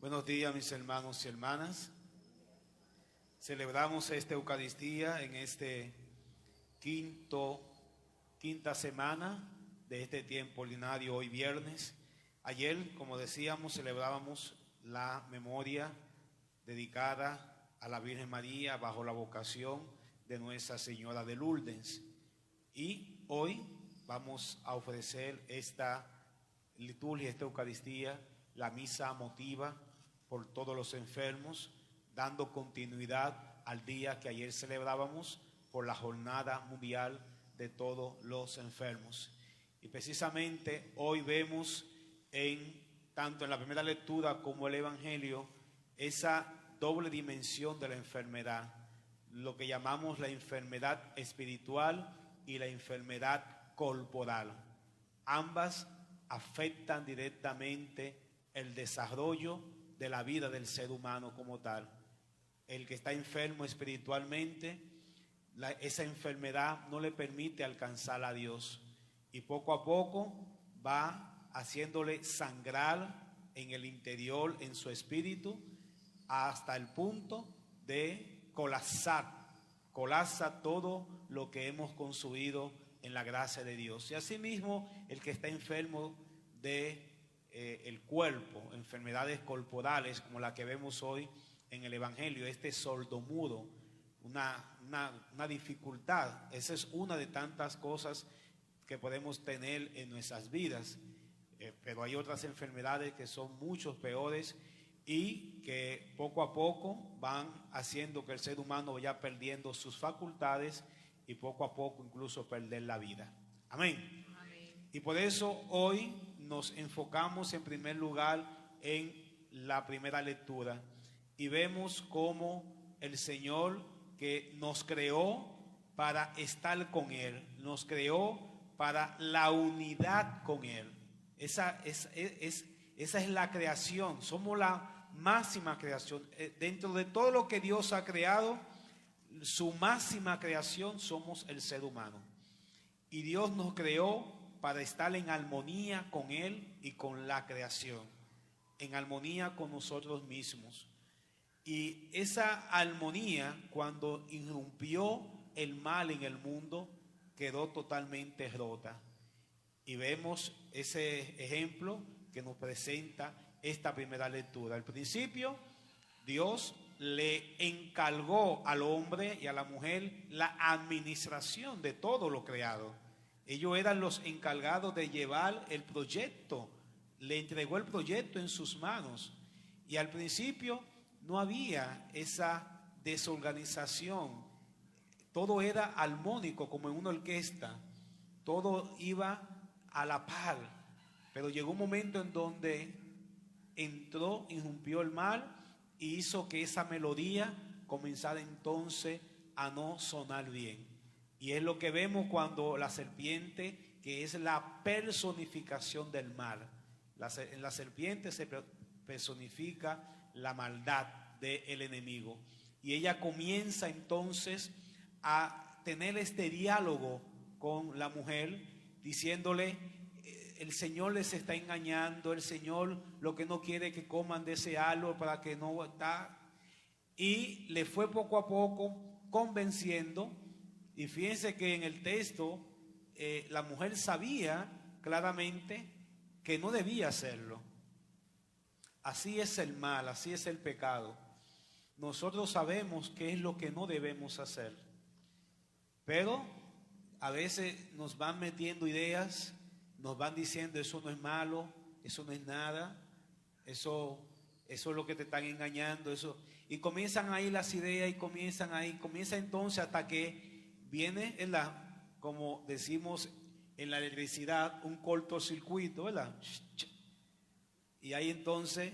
Buenos días, mis hermanos y hermanas. Celebramos esta Eucaristía en quinta semana de este tiempo ordinario, hoy viernes. Ayer, como decíamos, celebrábamos la memoria dedicada a la Virgen María bajo la vocación de Nuestra Señora de Lourdes. Y hoy vamos a ofrecer esta liturgia, esta Eucaristía, la misa motiva por todos los enfermos, dando continuidad al día que ayer celebrábamos por la Jornada Mundial de todos los enfermos. Y precisamente hoy vemos tanto en la primera lectura como el Evangelio esa doble dimensión de la enfermedad, lo que llamamos la enfermedad espiritual y la enfermedad corporal. Ambas afectan directamente el desarrollo de la vida del ser humano como tal. El que está enfermo espiritualmente, esa enfermedad no le permite alcanzar a Dios y poco a poco va haciéndole sangrar en el interior, en su espíritu, hasta el punto de colapsa todo lo que hemos construido en la gracia de Dios. Y asimismo, el que está enfermo de el cuerpo, enfermedades corporales como la que vemos hoy en el Evangelio, sordomudo, una dificultad. Esa es una de tantas cosas que podemos tener en nuestras vidas, pero hay otras enfermedades que son mucho peores y que poco a poco van haciendo que el ser humano vaya perdiendo sus facultades y poco a poco incluso perder la vida. Amén. Amén. Y por eso hoy nos enfocamos en primer lugar en la primera lectura y vemos cómo el Señor, que nos creó para estar con Él, nos creó para la unidad con Él. Esa es la creación, somos la máxima creación. Dentro de todo lo que Dios ha creado, su máxima creación somos el ser humano. Y Dios nos creó para estar en armonía con Él y con la creación, en armonía con nosotros mismos. Y esa armonía, cuando irrumpió el mal en el mundo, quedó totalmente rota. Y vemos ese ejemplo que nos presenta esta primera lectura. Al principio, Dios le encargó al hombre y a la mujer la administración de todo lo creado. Ellos eran los encargados de llevar el proyecto, le entregó el proyecto en sus manos. Y al principio no había esa desorganización, todo era armónico como en una orquesta, todo iba a la par. Pero llegó un momento en donde irrumpió el mal y hizo que esa melodía comenzara entonces a no sonar bien. Y es lo que vemos cuando la serpiente, que es la personificación del mal, en la serpiente se personifica la maldad del enemigo. Y ella comienza entonces a tener este diálogo con la mujer, diciéndole: el Señor les está engañando, el Señor lo que no quiere es que coman de ese árbol para que no está. Y le fue poco a poco convenciendo. Y fíjense que en el texto la mujer sabía claramente que no debía hacerlo. Así es el mal, así es el pecado. Nosotros sabemos qué es lo que no debemos hacer, pero a veces nos van metiendo ideas, nos van diciendo: eso no es malo, eso no es nada, eso es lo que te están engañando, eso. Y comienzan ahí las ideas y comienza entonces hasta que viene, como decimos en la electricidad, un cortocircuito, ¿verdad? Y ahí entonces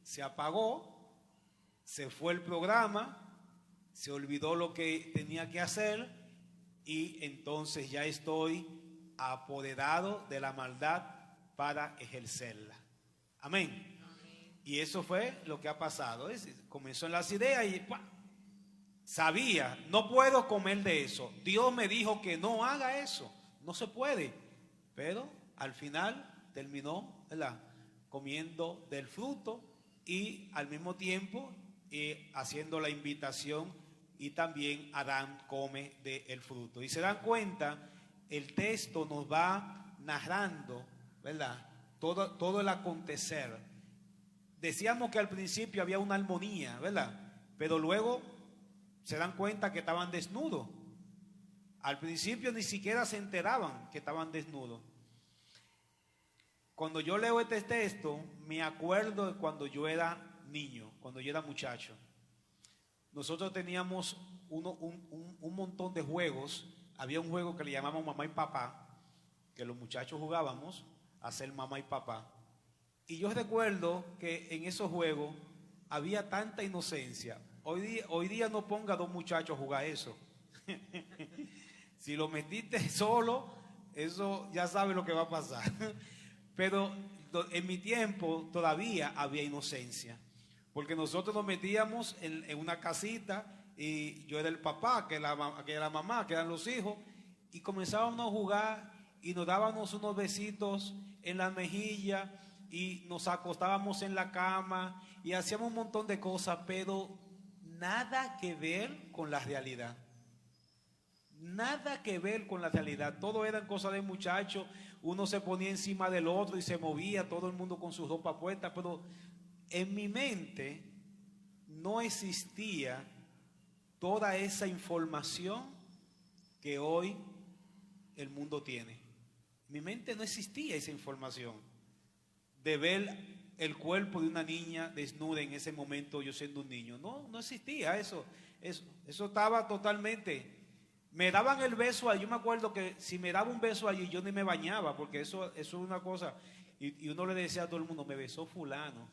se apagó, se fue el programa, se olvidó lo que tenía que hacer y entonces ya estoy apoderado de la maldad para ejercerla. Amén. Amén. Y eso fue lo que ha pasado. Comenzó en las ideas y ¡pua! Sabía, no puedo comer de eso. Dios me dijo que no haga eso. No se puede. Pero al final terminó, ¿verdad?, comiendo del fruto y al mismo tiempo haciendo la invitación, y también Adán come del fruto. Y se dan cuenta, el texto nos va narrando, ¿verdad?, todo el acontecer. Decíamos que al principio había una armonía, ¿verdad? Pero luego se dan cuenta que estaban desnudos. Al principio ni siquiera se enteraban que estaban desnudos. Cuando yo leo este texto, me acuerdo de cuando yo era niño, cuando yo era muchacho. Nosotros teníamos un montón de juegos. Había un juego que le llamábamos mamá y papá, que los muchachos jugábamos a ser mamá y papá. Y yo recuerdo que en esos juegos había tanta inocencia. Hoy día no ponga a dos muchachos a jugar eso. Si lo metiste solo, eso ya sabe lo que va a pasar. Pero en mi tiempo todavía había inocencia, porque nosotros nos metíamos en una casita y yo era el papá, que era la mamá, que eran los hijos, y comenzábamos a jugar y nos dábamos unos besitos en la mejilla y nos acostábamos en la cama y hacíamos un montón de cosas, pero nada que ver con la realidad. Nada que ver con la realidad. Todo eran cosas de muchachos. Uno se ponía encima del otro y se movía, todo el mundo con su ropa puesta, pero en mi mente no existía toda esa información que hoy el mundo tiene. En mi mente no existía esa información de ver el cuerpo de una niña desnuda en ese momento, yo siendo un niño. No existía eso. Eso estaba totalmente. Me daban el beso allí. Yo me acuerdo que si me daba un beso allí, yo ni me bañaba, porque eso es una cosa. Y uno le decía a todo el mundo, me besó fulano.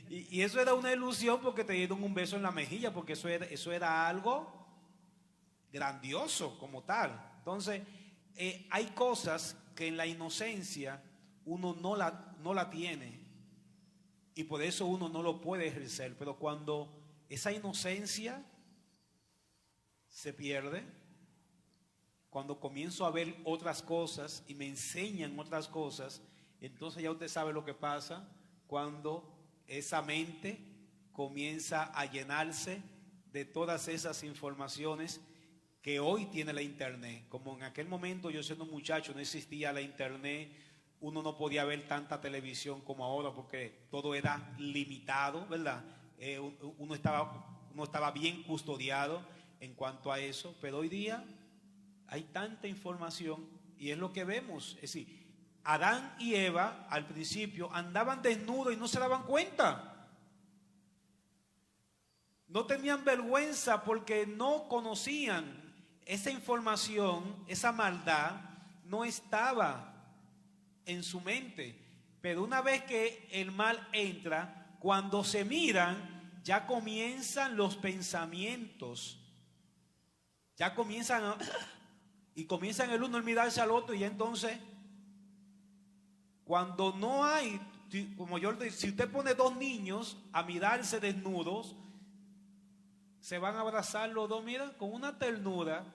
y eso era una ilusión, porque te dieron un beso en la mejilla, porque eso era algo grandioso como tal. Entonces, hay cosas que en la inocencia uno no la tiene, y por eso uno no lo puede ejercer. Pero cuando esa inocencia se pierde, cuando comienzo a ver otras cosas y me enseñan otras cosas, entonces ya usted sabe lo que pasa cuando esa mente comienza a llenarse de todas esas informaciones que hoy tiene la internet. Como en aquel momento, yo siendo un muchacho, no existía la internet, uno no podía ver tanta televisión como ahora, porque todo era limitado, ¿verdad? Uno estaba bien custodiado en cuanto a eso, pero hoy día hay tanta información y es lo que vemos. Es decir, Adán y Eva al principio andaban desnudos y no se daban cuenta. No tenían vergüenza porque no conocían esa información, esa maldad no estaba en su mente. Pero una vez que el mal entra, cuando se miran, ya comienzan los pensamientos. Ya comienzan y comienzan el uno a mirarse al otro, y entonces cuando no hay, como yo le digo, si usted pone dos niños a mirarse desnudos, se van a abrazar los dos, mira, con una ternura,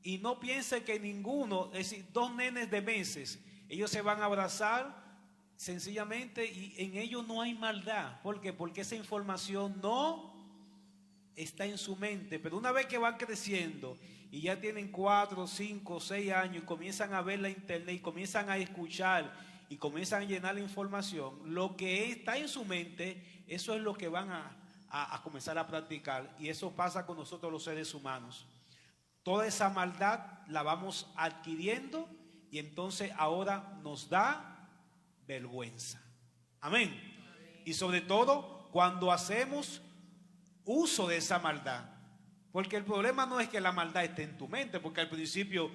y no piense que ninguno, es decir, dos nenes de meses, ellos se van a abrazar sencillamente, y en ellos no hay maldad. ¿Por qué? Porque esa información no está en su mente. Pero una vez que van creciendo y ya tienen 4, 5, 6 años y comienzan a ver la internet y comienzan a escuchar y comienzan a llenar la información, lo que está en su mente, eso es lo que van a comenzar a practicar. Y eso pasa con nosotros los seres humanos. Toda esa maldad la vamos adquiriendo y entonces ahora nos da vergüenza. Amén. Y sobre todo cuando hacemos uso de esa maldad, porque el problema no es que la maldad esté en tu mente, porque al principio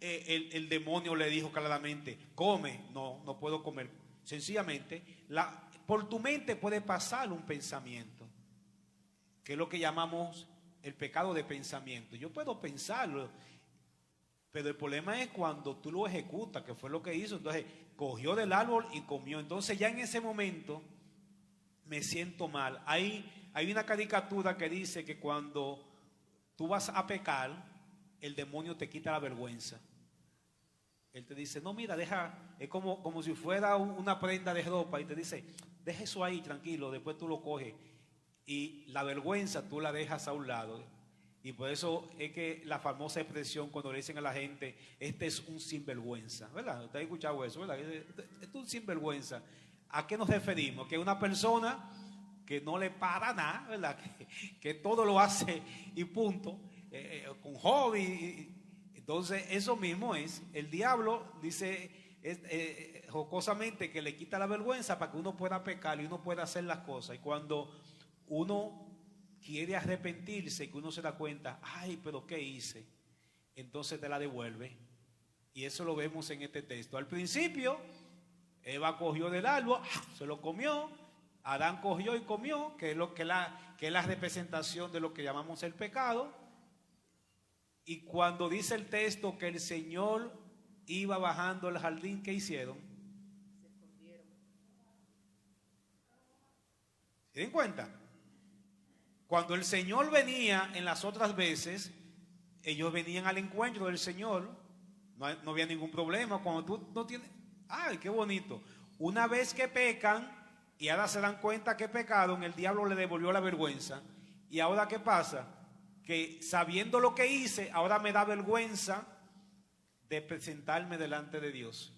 el demonio le dijo claramente, come. No puedo comer. Sencillamente por tu mente puede pasar un pensamiento, que es lo que llamamos el pecado de pensamiento. Yo puedo pensarlo, pero el problema es cuando tú lo ejecutas, que fue lo que hizo. Entonces cogió del árbol y comió. Entonces ya en ese momento me siento mal. Hay una caricatura que dice que cuando tú vas a pecar, el demonio te quita la vergüenza. Él te dice, no, mira, deja, es como si fuera una prenda de ropa y te dice, deja eso ahí tranquilo, después tú lo coges. Y la vergüenza tú la dejas a un lado. Y por eso es que la famosa expresión cuando le dicen a la gente, este es un sinvergüenza, ¿verdad? Usted ha escuchado eso, ¿verdad? Este es un sinvergüenza. ¿A qué nos referimos? Que una persona que no le para nada, ¿verdad? Que todo lo hace y punto, con hobby. Entonces eso mismo es, el diablo dice jocosamente que le quita la vergüenza para que uno pueda pecar y uno pueda hacer las cosas. Y cuando uno quiere arrepentirse, que uno se da cuenta, ay, pero ¿qué hice? Entonces te la devuelve. Y eso lo vemos en este texto. Al principio, Eva cogió del árbol, se lo comió. Adán cogió y comió, que es la representación de lo que llamamos el pecado. Y cuando dice el texto que el Señor iba bajando al jardín, ¿qué hicieron? Se escondieron. ¿Se dan cuenta? Cuando el Señor venía en las otras veces, ellos venían al encuentro del Señor, no había ningún problema. Cuando tú no tienes, ¡ay, qué bonito! Una vez que pecan y ahora se dan cuenta que pecaron, el diablo le devolvió la vergüenza. ¿Y ahora qué pasa? Que sabiendo lo que hice, ahora me da vergüenza de presentarme delante de Dios.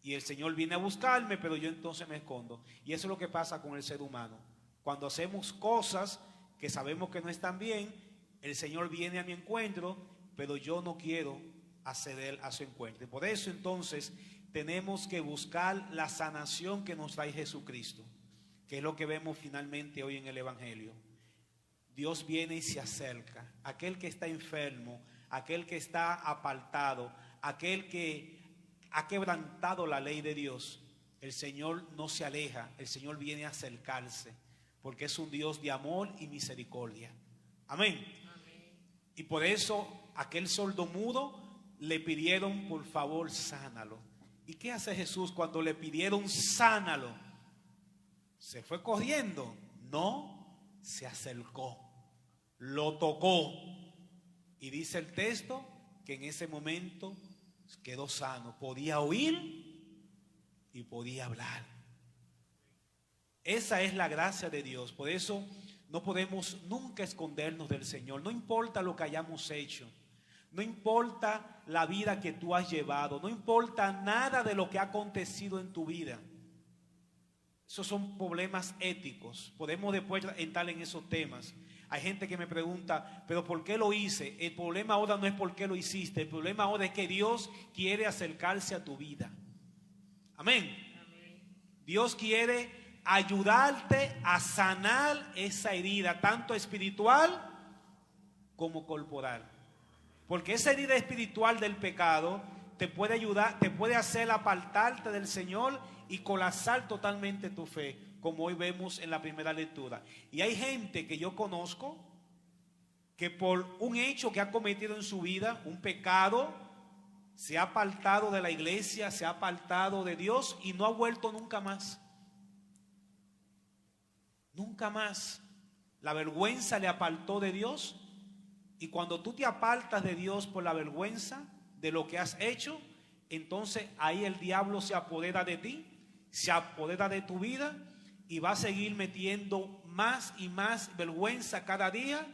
Y el Señor viene a buscarme, pero yo entonces me escondo. Y eso es lo que pasa con el ser humano. Cuando hacemos cosas que sabemos que no están bien, el Señor viene a mi encuentro, pero yo no quiero acceder a su encuentro. Y por eso entonces tenemos que buscar la sanación que nos trae Jesucristo, que es lo que vemos finalmente hoy en el Evangelio. Dios viene y se acerca. Aquel que está enfermo, aquel que está apartado, aquel que ha quebrantado la ley de Dios, el Señor no se aleja, el Señor viene a acercarse, porque es un Dios de amor y misericordia. Amén. Amén. Y por eso aquel sordomudo le pidieron, por favor, sánalo. ¿Y qué hace Jesús cuando le pidieron sánalo? ¿Se fue corriendo? No, se acercó, lo tocó. Y dice el texto que en ese momento quedó sano. Podía oír y podía hablar. Esa es la gracia de Dios. Por eso no podemos nunca escondernos del Señor. No importa lo que hayamos hecho. No importa la vida que tú has llevado. No importa nada de lo que ha acontecido en tu vida. Esos son problemas éticos. Podemos después entrar en esos temas. Hay gente que me pregunta, ¿pero por qué lo hice? El problema ahora no es por qué lo hiciste. El problema ahora es que Dios quiere acercarse a tu vida. Amén. Amén. Dios quiere ayudarte a sanar esa herida, tanto espiritual como corporal. Porque esa herida espiritual del pecado te puede ayudar, te puede hacer apartarte del Señor y colapsar totalmente tu fe, como hoy vemos en la primera lectura. Y hay gente que yo conozco que por un hecho que ha cometido en su vida, un pecado, se ha apartado de la iglesia, se ha apartado de Dios y no ha vuelto nunca más. Nunca más. La vergüenza le apartó de Dios. Y cuando tú te apartas de Dios por la vergüenza de lo que has hecho, entonces ahí el diablo se apodera de ti, se apodera de tu vida y va a seguir metiendo más y más vergüenza cada día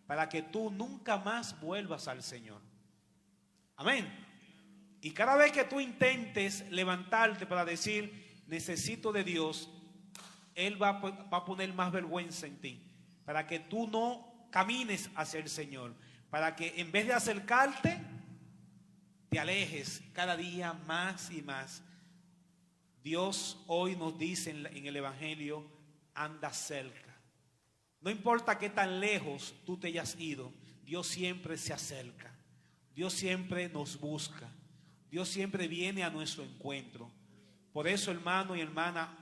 para que tú nunca más vuelvas al Señor. Amén. Y cada vez que tú intentes levantarte para decir necesito de Dios, Él va a poner más vergüenza en ti para que tú no camines hacia el Señor, para que en vez de acercarte te alejes cada día más y más. Dios hoy nos dice en el Evangelio, anda cerca. No importa qué tan lejos tú te hayas ido, Dios siempre se acerca. Dios siempre nos busca. Dios siempre viene a nuestro encuentro. Por eso, hermano y hermana,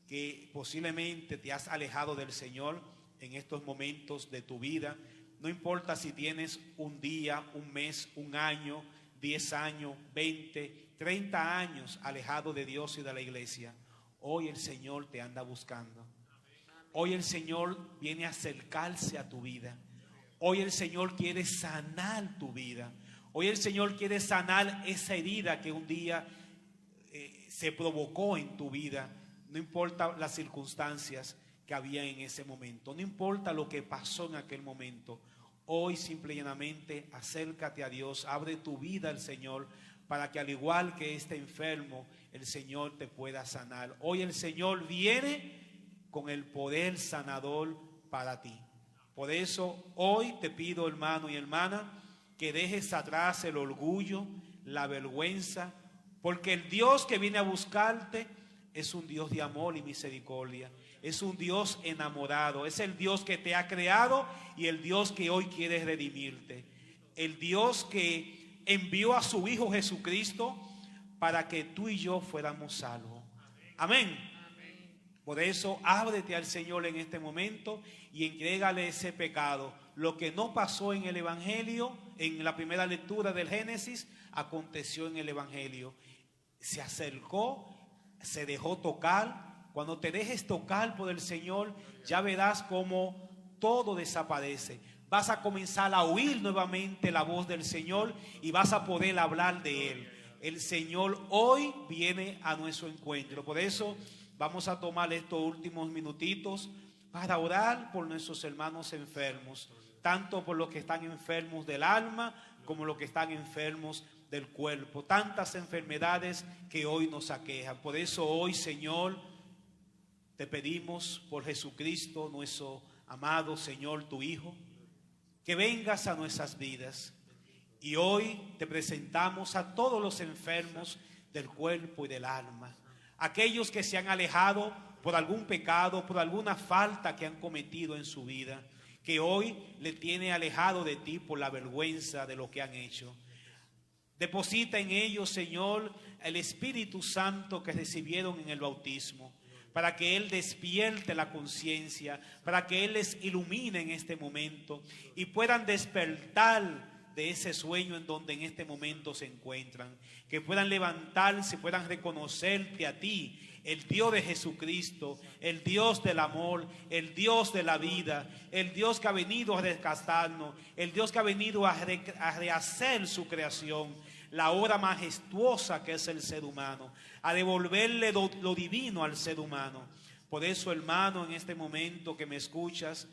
que posiblemente te has alejado del Señor en estos momentos de tu vida, no importa si tienes un día, un mes, un año, 10 años, 20, 30 años alejado de Dios y de la iglesia, hoy el Señor te anda buscando. Hoy el Señor viene a acercarse a tu vida. Hoy el Señor quiere sanar tu vida. Hoy el Señor quiere sanar esa herida que un día se provocó en tu vida. No importa las circunstancias que había en ese momento, no importa lo que pasó en aquel momento. Hoy simple y llanamente acércate a Dios, abre tu vida al Señor, para que al igual que este enfermo, el Señor te pueda sanar. Hoy el Señor viene con el poder sanador para ti. Por eso hoy te pido, hermano y hermana, que dejes atrás el orgullo, la vergüenza, porque el Dios que viene a buscarte es un Dios de amor y misericordia. Es un Dios enamorado, es el Dios que te ha creado y el Dios que hoy quiere redimirte. El Dios que envió a su Hijo Jesucristo para que tú y yo fuéramos salvos. Amén. Por eso ábrete al Señor en este momento y entrégale ese pecado. Lo que no pasó en el Evangelio, en la primera lectura del Génesis, aconteció en el Evangelio. Se acercó, se dejó tocar. Cuando te dejes tocar por el Señor, ya verás cómo todo desaparece. Vas a comenzar a oír nuevamente la voz del Señor y vas a poder hablar de Él. El Señor hoy viene a nuestro encuentro. Por eso vamos a tomar estos últimos minutitos para orar por nuestros hermanos enfermos, tanto por los que están enfermos del alma como los que están enfermos del cuerpo. Tantas enfermedades que hoy nos aquejan. Por eso hoy, Señor, te pedimos por Jesucristo, nuestro amado Señor, tu Hijo, que vengas a nuestras vidas. Y hoy te presentamos a todos los enfermos del cuerpo y del alma. Aquellos que se han alejado por algún pecado, por alguna falta que han cometido en su vida, que hoy le tiene alejado de ti por la vergüenza de lo que han hecho. Deposita en ellos, Señor, el Espíritu Santo que recibieron en el bautismo, para que Él despierte la conciencia, para que Él les ilumine en este momento y puedan despertar de ese sueño en donde en este momento se encuentran, que puedan levantarse, puedan reconocerte a ti, el Dios de Jesucristo, el Dios del amor, el Dios de la vida, el Dios que ha venido a rescatarnos, el Dios que ha venido a rehacer su creación, la obra majestuosa que es el ser humano, a devolverle lo divino al ser humano. Por eso, hermano, en este momento que me escuchas,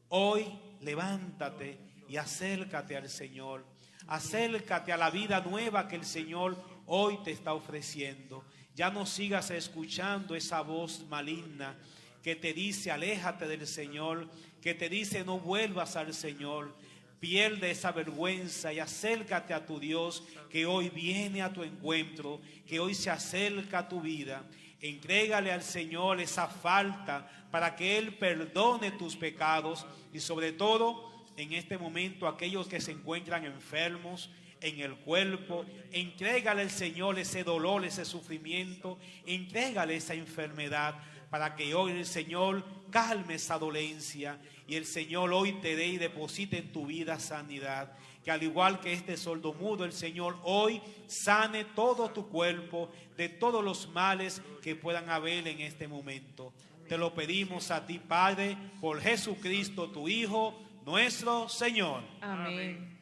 hoy levántate y acércate al Señor. Acércate a la vida nueva que el Señor hoy te está ofreciendo. Ya no sigas escuchando esa voz maligna que te dice aléjate del Señor, que te dice no vuelvas al Señor. Pierde esa vergüenza y acércate a tu Dios que hoy viene a tu encuentro, que hoy se acerca a tu vida. Entrégale al Señor esa falta para que Él perdone tus pecados y sobre todo en este momento aquellos que se encuentran enfermos en el cuerpo, entrégale al Señor ese dolor, ese sufrimiento, entrégale esa enfermedad para que hoy el Señor calme esa dolencia y el Señor hoy te dé y deposite en tu vida sanidad. Que al igual que este sordomudo, el Señor hoy sane todo tu cuerpo de todos los males que puedan haber en este momento. Te lo pedimos a ti, Padre, por Jesucristo, tu Hijo, nuestro Señor. Amén.